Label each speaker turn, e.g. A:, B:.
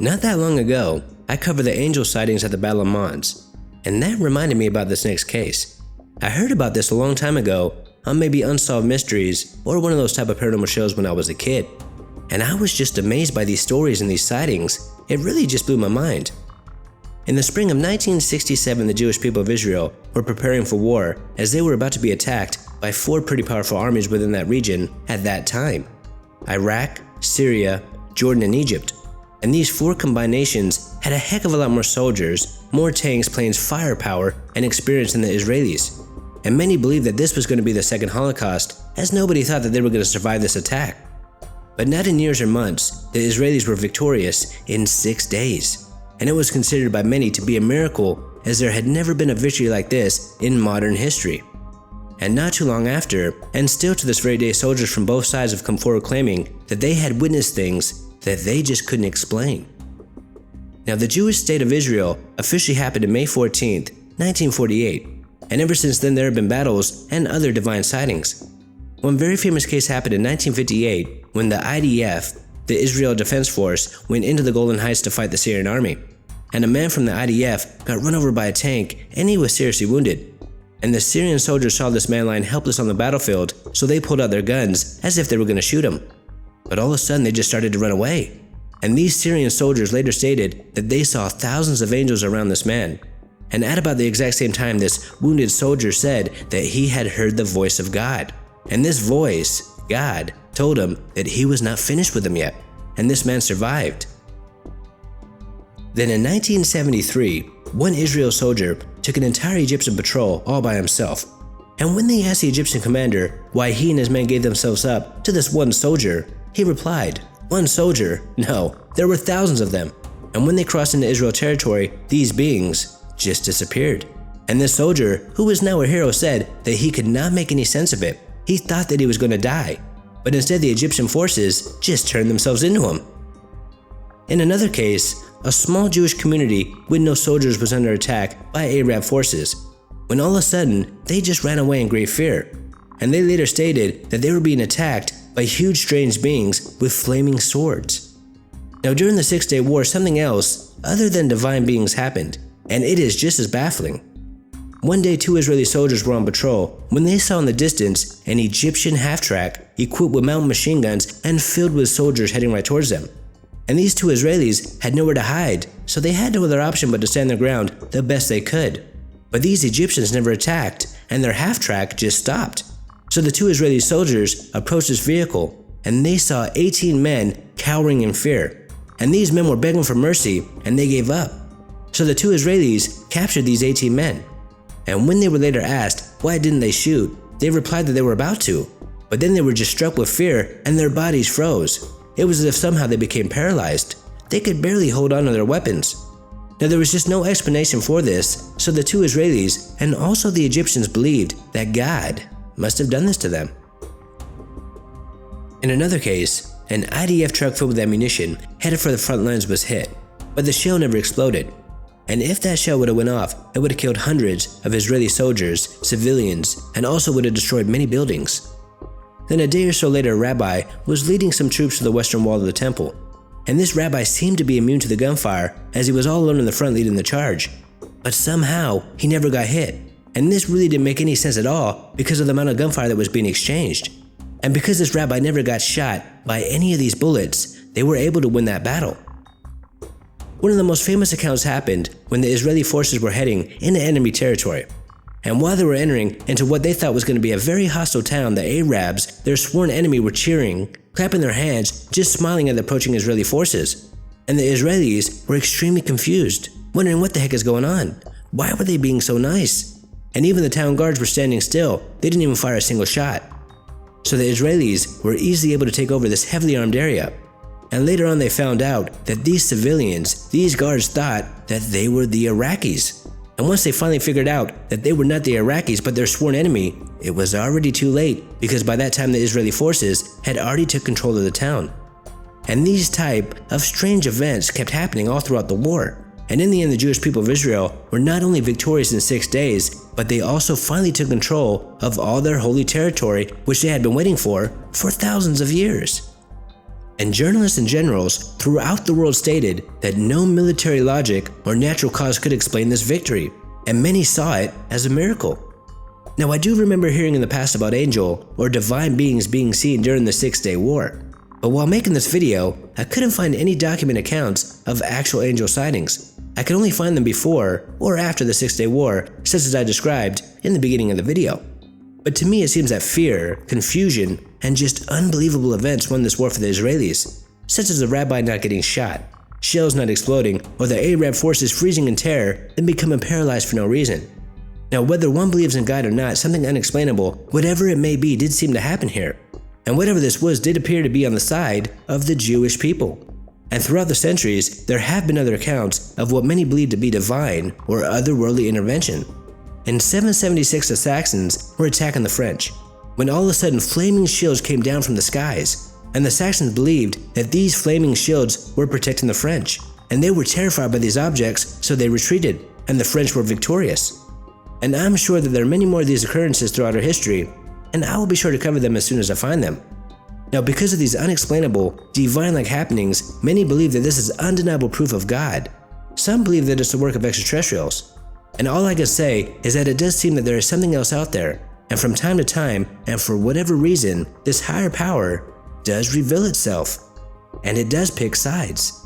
A: Not that long ago, I covered the angel sightings at the Battle of Mons, and that reminded me about this next case. I heard about this a long time ago on maybe Unsolved Mysteries or one of those type of paranormal shows when I was a kid, and I was just amazed by these stories and these sightings. It really just blew my mind. In the spring of 1967, the Jewish people of Israel were preparing for war as they were about to be attacked by 4 pretty powerful armies within that region at that time: Iraq, Syria, Jordan, and Egypt. And these 4 combined nations had a heck of a lot more soldiers, more tanks, planes, firepower, and experience than the Israelis. And many believed that this was going to be the second Holocaust, as nobody thought that they were going to survive this attack. But not in years or months, the Israelis were victorious in 6 days. And it was considered by many to be a miracle, as there had never been a victory like this in modern history. And not too long after, and still to this very day, soldiers from both sides have come forward claiming that they had witnessed things that they just couldn't explain. Now, the Jewish state of Israel officially happened on May 14th, 1948, and ever since then there have been battles and other divine sightings. One very famous case happened in 1958 when the IDF, the Israel Defense Force, went into the Golan Heights to fight the Syrian army, and a man from the IDF got run over by a tank and he was seriously wounded. And the Syrian soldiers saw this man lying helpless on the battlefield, so they pulled out their guns as if they were going to shoot him. But all of a sudden they just started to run away. And these Syrian soldiers later stated that they saw thousands of angels around this man. And at about the exact same time, this wounded soldier said that he had heard the voice of God. And this voice, God, told him that he was not finished with him yet, and this man survived. Then in 1973, one Israel soldier took an entire Egyptian patrol all by himself. And when they asked the Egyptian commander why he and his men gave themselves up to this one soldier, he replied, "One soldier? No, there were thousands of them." And when they crossed into Israel territory, these beings just disappeared. And this soldier, who was now a hero, said that he could not make any sense of it. He thought that he was going to die, but instead the Egyptian forces just turned themselves into him. In another case, a small Jewish community with no soldiers was under attack by Arab forces, when all of a sudden they just ran away in great fear. And they later stated that they were being attacked by huge strange beings with flaming swords. Now, during the 6-Day War, something else other than divine beings happened, and it is just as baffling. One day, 2 Israeli soldiers were on patrol when they saw in the distance an Egyptian half-track equipped with mounted machine guns and filled with soldiers heading right towards them. And these 2 Israelis had nowhere to hide, so they had no other option but to stand their ground the best they could. But these Egyptians never attacked, and their half-track just stopped. So the 2 Israeli soldiers approached this vehicle, and they saw 18 men cowering in fear. And these men were begging for mercy, and they gave up. So the 2 Israelis captured these 18 men. And when they were later asked why didn't they shoot, they replied that they were about to, but then they were just struck with fear and their bodies froze. It was as if somehow they became paralyzed. They could barely hold on to their weapons. Now, there was just no explanation for this, so the 2 Israelis and also the Egyptians believed that God must have done this to them. In another case, an IDF truck filled with ammunition headed for the front lines was hit, but the shell never exploded. And if that shell would have went off, it would have killed hundreds of Israeli soldiers, civilians, and also would have destroyed many buildings. Then a day or so later, a rabbi was leading some troops to the western wall of the temple. And this rabbi seemed to be immune to the gunfire as he was all alone in the front leading the charge. But somehow, he never got hit. And this really didn't make any sense at all because of the amount of gunfire that was being exchanged. And because this rabbi never got shot by any of these bullets, they were able to win that battle. One of the most famous accounts happened when the Israeli forces were heading into enemy territory. And while they were entering into what they thought was going to be a very hostile town, the Arabs, their sworn enemy, were cheering, clapping their hands, just smiling at the approaching Israeli forces. And the Israelis were extremely confused, wondering what the heck is going on. Why were they being so nice? And even the town guards were standing still. They didn't even fire a single shot. So the Israelis were easily able to take over this heavily armed area. And later on they found out that these civilians, these guards, thought that they were the Iraqis. And once they finally figured out that they were not the Iraqis but their sworn enemy, it was already too late, because by that time the Israeli forces had already took control of the town. And these type of strange events kept happening all throughout the war. And in the end, the Jewish people of Israel were not only victorious in 6 days, but they also finally took control of all their holy territory, which they had been waiting for thousands of years. And journalists and generals throughout the world stated that no military logic or natural cause could explain this victory, and many saw it as a miracle. Now, I do remember hearing in the past about angel or divine beings being seen during the 6-Day War, but while making this video, I couldn't find any document accounts of actual angel sightings. I could only find them before or after the 6-Day War, such as I described in the beginning of the video. But to me, it seems that fear, confusion, and just unbelievable events won this war for the Israelis, such as the rabbi not getting shot, shells not exploding, or the Arab forces freezing in terror then becoming paralyzed for no reason. Now, whether one believes in God or not, something unexplainable, whatever it may be, did seem to happen here. And whatever this was did appear to be on the side of the Jewish people. And throughout the centuries, there have been other accounts of what many believe to be divine or otherworldly intervention. In 776, the Saxons were attacking the French, when all of a sudden flaming shields came down from the skies, and the Saxons believed that these flaming shields were protecting the French, and they were terrified by these objects, so they retreated, and the French were victorious. And I'm sure that there are many more of these occurrences throughout our history, and I will be sure to cover them as soon as I find them. Now, because of these unexplainable, divine-like happenings, many believe that this is undeniable proof of God. Some believe that it's the work of extraterrestrials. And all I can say is that it does seem that there is something else out there, and from time to time, and for whatever reason, this higher power does reveal itself, and it does pick sides.